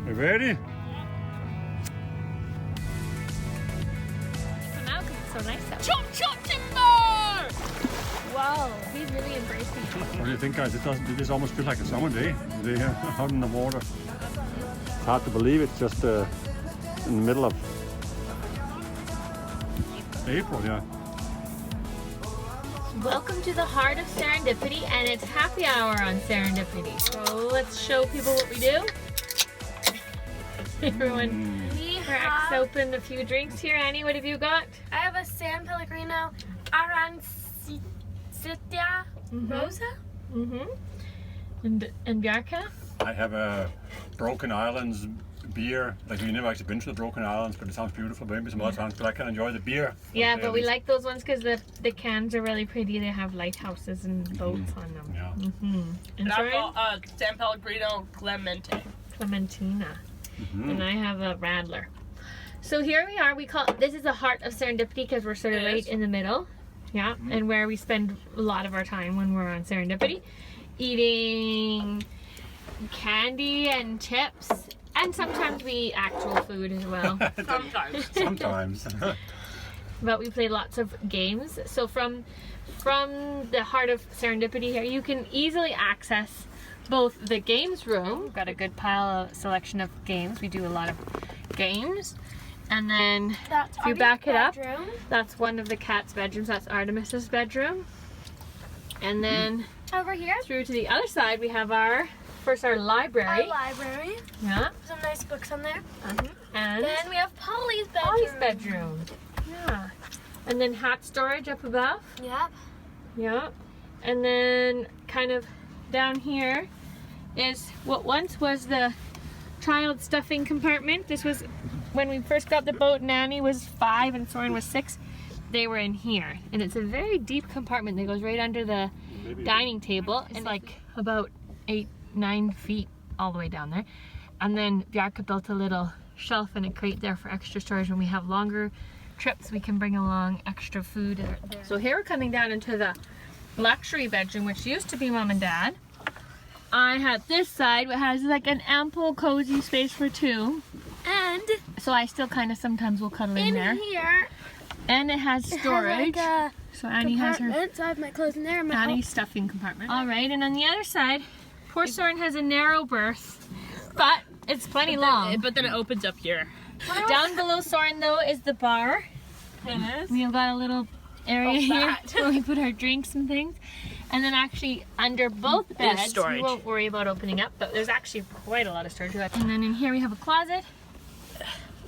You ready? Come out because it's so nice out. Chop chop timber! Wow, he's really embracing it. What do you think, guys? This almost feels like a summer day. They're here out in the water. It's hard to believe it's just in the middle of April, yeah. Welcome to the heart of Serendipity, and it's happy hour on Serendipity. So let's show people what we do. Everyone cracks open a few drinks here. Annie, what have you got? I have a San Pellegrino Arancita Rosa. And Bjarka? I have a Broken Islands beer. Like, we've never actually been to the Broken Islands, but it sounds beautiful. Maybe some other times, but I can enjoy the beer. Yeah, but we like those ones because the cans are really pretty. They have lighthouses and boats on them. Yeah. And I've Soren? got San Pellegrino Clemente. Clementina. And I have a Radler. So here we are. We call this is the heart of Serendipity because we're sort of right in the middle. Yeah, and where we spend a lot of our time when we're on Serendipity, eating candy and chips, and sometimes we eat actual food as well. Sometimes. But we play lots of games. So from the heart of Serendipity here, you can easily access both the games room. We've got a good selection of games. We do a lot of games. And then if you back it up, that's one of the cat's bedrooms. That's Artemis's bedroom. And then Over here, through to the other side, we have our library. our library. Yeah. Some nice books on there. And Then we have Polly's bedroom. Polly's bedroom. Yeah. And then hat storage up above. Yep. Yeah. And then kind of down here is what once was the child stuffing compartment. This was when we first got the boat. Nanny was 5 and Soren was 6. They were in here, and it's a very deep compartment that goes right under the dining table. It's like about 8-9 feet all the way down there. And then Bjarka built a little shelf and a crate there for extra storage. When we have longer trips, we can bring along extra food. So here we're coming down into the luxury bedroom, which used to be Mom and Dad. I had this side, which has like an ample cozy space for 2. And So I still kind of sometimes will cuddle in there. here, And it has storage. it has like So Annie has her compartment, so I have my clothes in there. And my Annie's stuffing compartment. All right, and on the other side, poor Soren has a narrow berth, but it's plenty long. But then it opens up here. Down below Soren though is the bar. We've got a little area here where we put our drinks and things. And then actually under both beds, we storage. won't worry about opening up, but there's actually quite a lot of storage. And then in here we have a closet,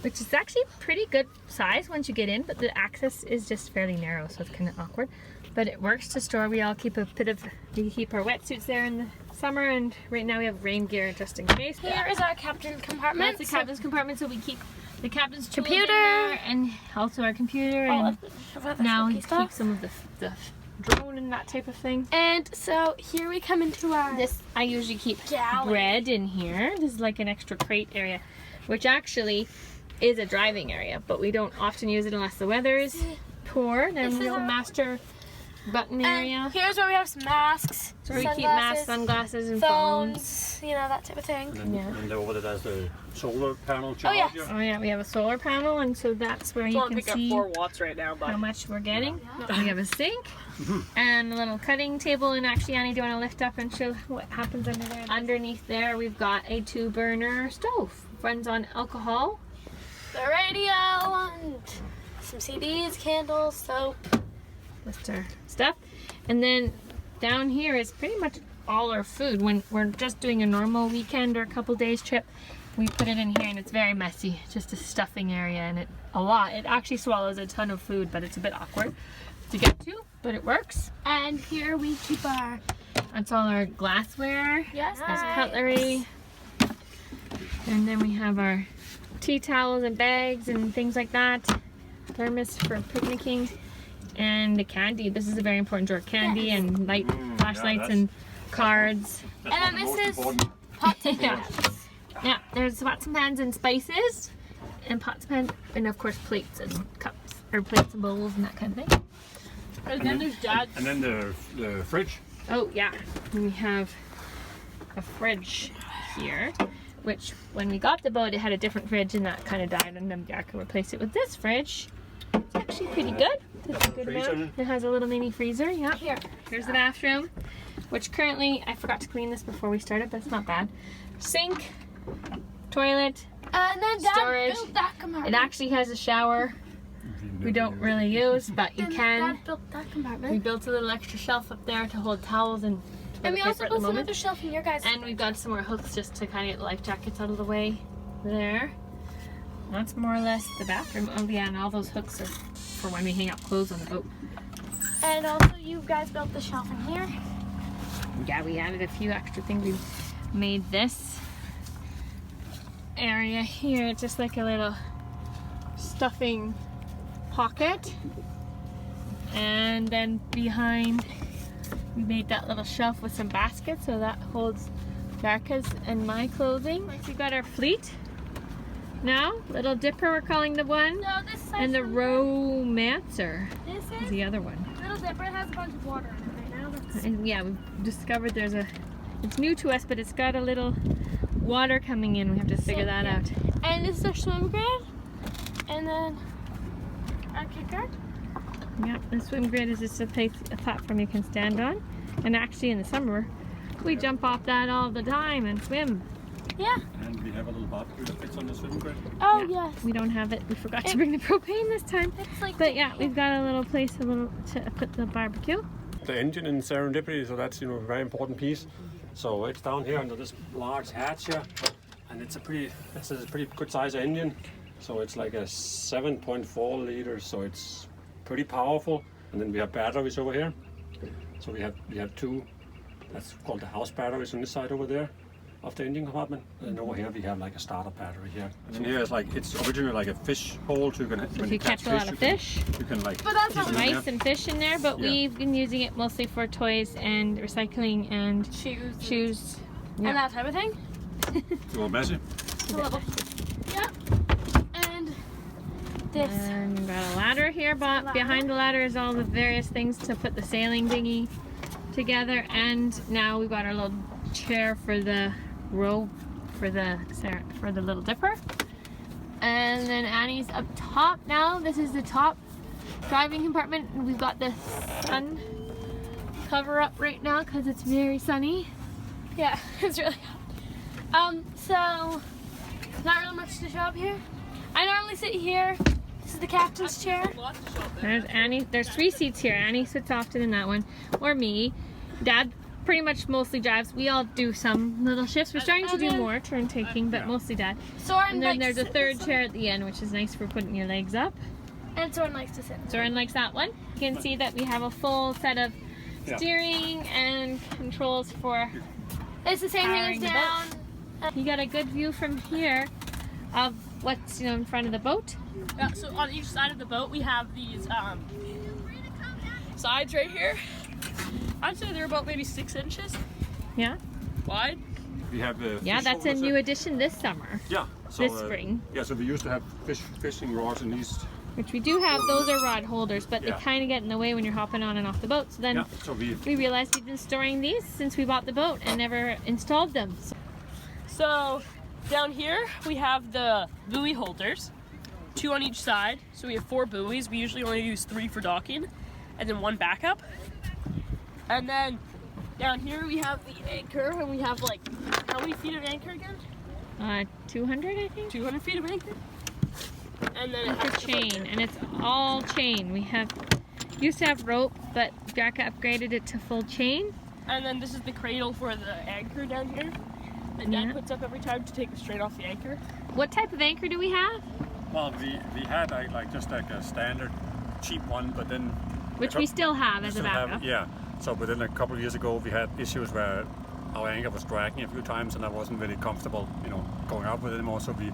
which is actually pretty good size once you get in, but the access is just fairly narrow, so it's kind of awkward. But it works to store. We all keep we keep our wetsuits there in the summer, and right now we have rain gear just in case. Here is our captain's compartment. That's the captain's compartment, so we keep the captain's tools Computer. in there, and also our computer, and now we keep some of the drone and that type of thing. And so here we come into our I usually keep galley. bread in here. This is like an extra crate area, which actually is a driving area, but we don't often use it unless the weather is poor. Then we have a master button area. And here's where we have some masks, So we keep masks, sunglasses, and phones. you know, that type of thing. And over there, there's the solar panel Oh, charger. yes. Oh yeah, we have a solar panel, and so that's where you I'll can pick up see 4 watts right now, how but much we're getting. We have a sink and a little cutting table, and actually Annie, do you want to lift up and show what happens under there? Underneath there we've got a 2-burner stove. Runs on alcohol. The radio and some CDs, candles, soap. That's our stuff. And then down here is pretty much all our food. When we're just doing a normal weekend or a couple days trip, we put it in here, and it's very messy. It's just a stuffing area, and it actually swallows a ton of food, but it's a bit awkward to get to, but it works. And here we keep our That's all our glassware. yes, There's cutlery. And then we have our tea towels and bags and things like that. Thermos for picnicking. And the candy. This is a very important drawer. Candy and flashlights and cards. And then this is pots and pans. Yeah, there's pots and pans and spices. And pots and pans. And of course plates and cups. Or plates and bowls and that kind of thing. and then there's Dad's. And then the fridge. Oh yeah. We have a fridge here. which when we got the boat, it had a different fridge and that kind of died, and then Bianca replaced it with this fridge. It's actually pretty good. It's a good amount. It has a little mini freezer. Yeah. Here's the bathroom, which currently, I forgot to clean this before we started, but it's not bad. Sink, toilet, And then Dad storage. built that compartment. It actually has a shower. We don't really use, but you Then can. Dad built that We compartment. built a little extra shelf up there to hold towels and And we toilet also paper at the built moment. another shelf in your guys' And we've got some more hooks just to kind of get the life jackets out of the way there. That's more or less the bathroom. Oh yeah, and all those hooks are for when we hang up clothes on the boat. And also you guys built the shelf in here. Yeah, we added a few extra things. We made this area here just like a little stuffing pocket. And then behind we made that little shelf with some baskets so that holds Darka's and my clothing. We got our fleet now. Little Dipper we're calling the one. No, this is And the Romancer This is is the other one. Little Dipper. It has a bunch of water in it right now. That's And yeah, we've discovered there's a, it's new to us, but it's got a little water coming in. We have to figure that yeah. out. And this is our swim grid. And then our kicker. Yeah, the swim grid is just a place, a platform you can stand on. And actually in the summer, we jump off that all the time and swim. Yeah. And we have a little barbecue that fits on the swim grid. Oh, Yeah. yes. We don't have it. We forgot to bring the propane this time. It's like But yeah, we've got a little place to put the barbecue. The engine in Serendipity, so that's a very important piece. So it's down here under this large hatch here, and it's a pretty good size engine. So it's like a 7.4 liters, so it's pretty powerful. And then we have batteries over here. So we have two. That's called the house batteries on this side over there of the engine compartment. And over here we have like a starter battery here. And here is like, it's originally like a fish hole, so you can If you catch a lot of fish, you can like. But that's not keep it in mice there. and fish in there, but Yeah. we've been using it mostly for toys and recycling and shoes. Yeah. And that type of thing. It's a little messy. It's a little. Yeah. And this. And we've got a ladder here, but Ladder. behind the ladder is all the various things to put the sailing dinghy together. And now we've got our little chair for the row for the Little Dipper. And then Annie's up top now. This is the top driving compartment. And we've got the sun cover up right now because it's very sunny. Yeah, it's really hot. So not really much to show up here. I normally sit here. This is the captain's chair. There's Annie. There's 3 seats here. Annie sits often in that one, or me. Dad pretty much mostly drives. We all do some little shifts. We're starting to do more turn taking, but mostly Dad. Soren And then likes there's a to sit third this chair at the end, which is nice for putting your legs up. one. And Soren likes to sit. Soren likes that one. You can see that we have a full set of Yeah. steering and controls for. It's the same Powering thing the as down. You got a good view from here of what's in front of the boat. Yeah, so on each side of the boat we have these sides right here. I'd say they're about maybe 6 inches Yeah. wide. We have Yeah, that's a new addition this summer, Yeah. So, this spring. Yeah, so we used to have fishing rods in these. Which we do have. Those are rod holders, but Yeah. they kind of get in the way when you're hopping on and off the boat. So then Yeah. So we realized we've been storing these since we bought the boat and never installed them. So down here we have the buoy holders, 2 on each side. So we have 4 buoys. We usually only use 3 for docking, and then 1 backup. And then down here we have the anchor, and we have like, how many feet of anchor again? 200, I think. 200 feet of anchor. And then it For has chain, and it's all chain. We used to have rope, but Jacka upgraded it to full chain. And then this is the cradle for the anchor down here that Yeah. Dad puts up every time to take it straight off the anchor. What type of anchor do we have? Well, we had like just like a standard cheap one, but then Which we still have as a still have- backup. yeah. So, but then a couple of years ago, we had issues where our anchor was dragging a few times, and I wasn't really comfortable, going out with it anymore. So we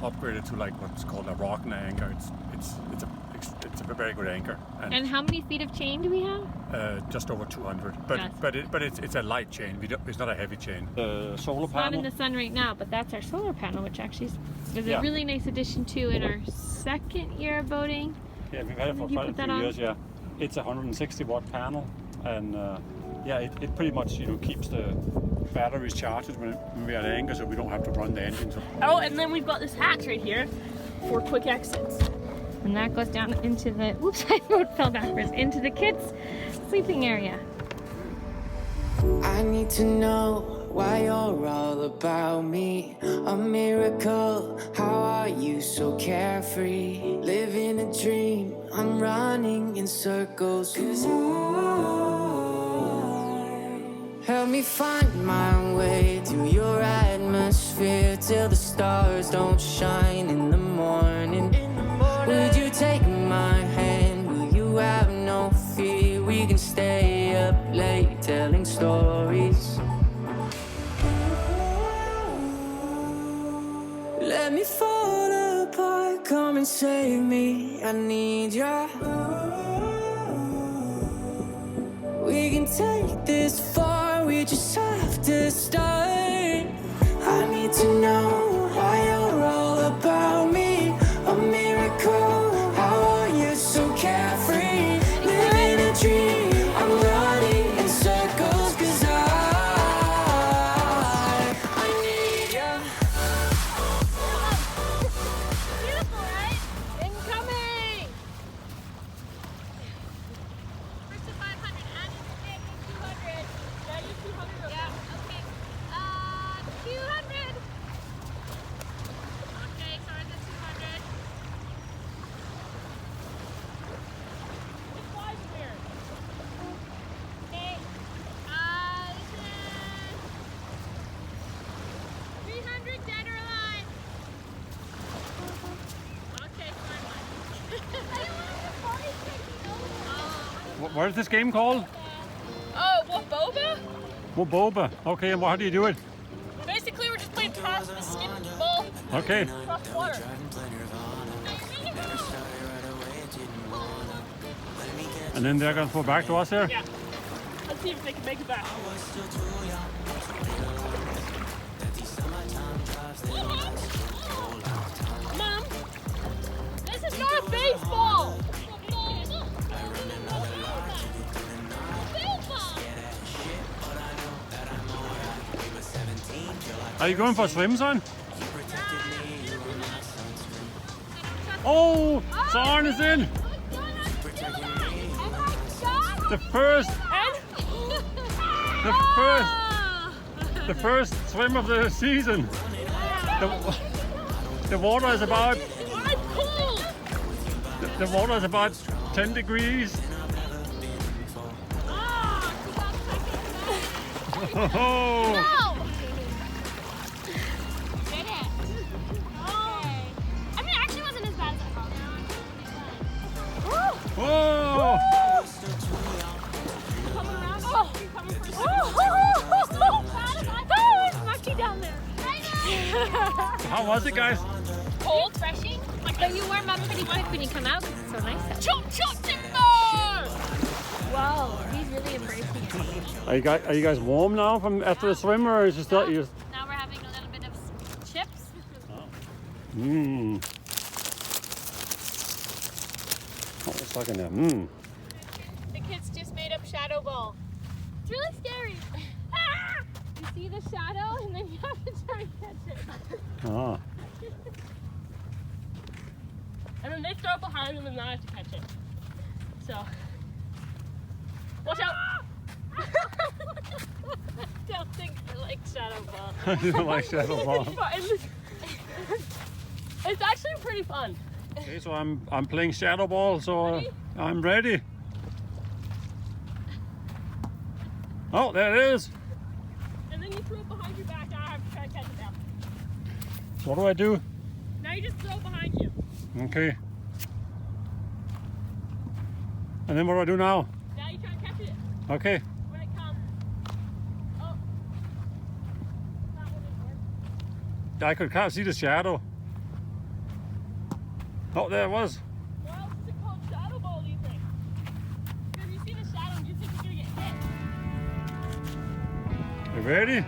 upgraded to like what's called a rocking anchor. It's a very good anchor, And how many feet of chain do we have? just over 200. But Yes. but it's a light chain. It's not a heavy chain. The solar It's not in panel. the sun right now, but that's our solar panel, which actually was Yeah. a really nice addition too in our second year of boating. Yeah, we've had it for Did you quite a put that few on? years. Yeah, it's a 160 watt panel, and it pretty much keeps the batteries charged when we're at anchor, so we don't have to run the engine. So. Oh, and then we've got this hatch right here for quick exits. And that goes down into the, whoops, I fell backwards, into the kids' sleeping area. I need to know why you're all about me. A miracle, how are you so carefree? Living a dream, I'm running in circles. 'Cause help me find my way through your atmosphere till the stars don't shine in the morning. Would you take my hand? Will you have no fear? We can stay up late telling stories. Let me fall apart, come and save me. I need you. We can take this far, we just have to start. I need to know why you're all about me. A miracle, how are you so carefree? Living a dream, I'm running in circles. 'Cause I need you. Beautiful, right? Incoming! First to 500, and it's 200. That is 200. Yeah, okay. 200! Okay, so we're at the 200. It flies weird. Okay. This is 300 dead or alive. Okay, fine. I don't want the party taking over. What is this game called? Oh, what, boba? Woboba. Okay, and how do you do it? Basically, we're just playing toss the skip ball Okay. across the water. And then they're gonna throw back to us here? Yeah. Let's see if they can make it back. Mom, this is not a baseball. Are you going for a swim, son? Oh, Sarn is in. The first swim of the season. The water is about. The water is about 10 degrees. Oh. Whoa! How was it, guys? Cold, refreshing, but you warm up pretty quick when you come out. It's so nice. Chop chop timber! Wow, he's really embracing it. Are you guys warm now from after the swim, or is it still? Now we're having a little bit of chips. Mmm. Oh, it's like in there. Mmm. The kids just made up shadow ball. It's really scary. You see the shadow, and then you have to try and catch it. Ah. And then they throw it behind them and I have to catch it. So, watch out! Don't think I like shadow ball. You don't like shadow ball. It's actually pretty fun. Okay, so I'm playing shadow ball, so Ready? I'm ready. Oh, there it is. And then you throw it behind your back. Now I have to try to catch it now. What do I do? Now you just throw it behind you. Okay. And then what do I do now? Now you try and catch it Okay. when it comes. Oh. That one didn't work. I can't see the shadow. Oh, there it was. Why else is it called shadow ball, do you think? Because you see the shadow and you think you're going to get hit. You ready?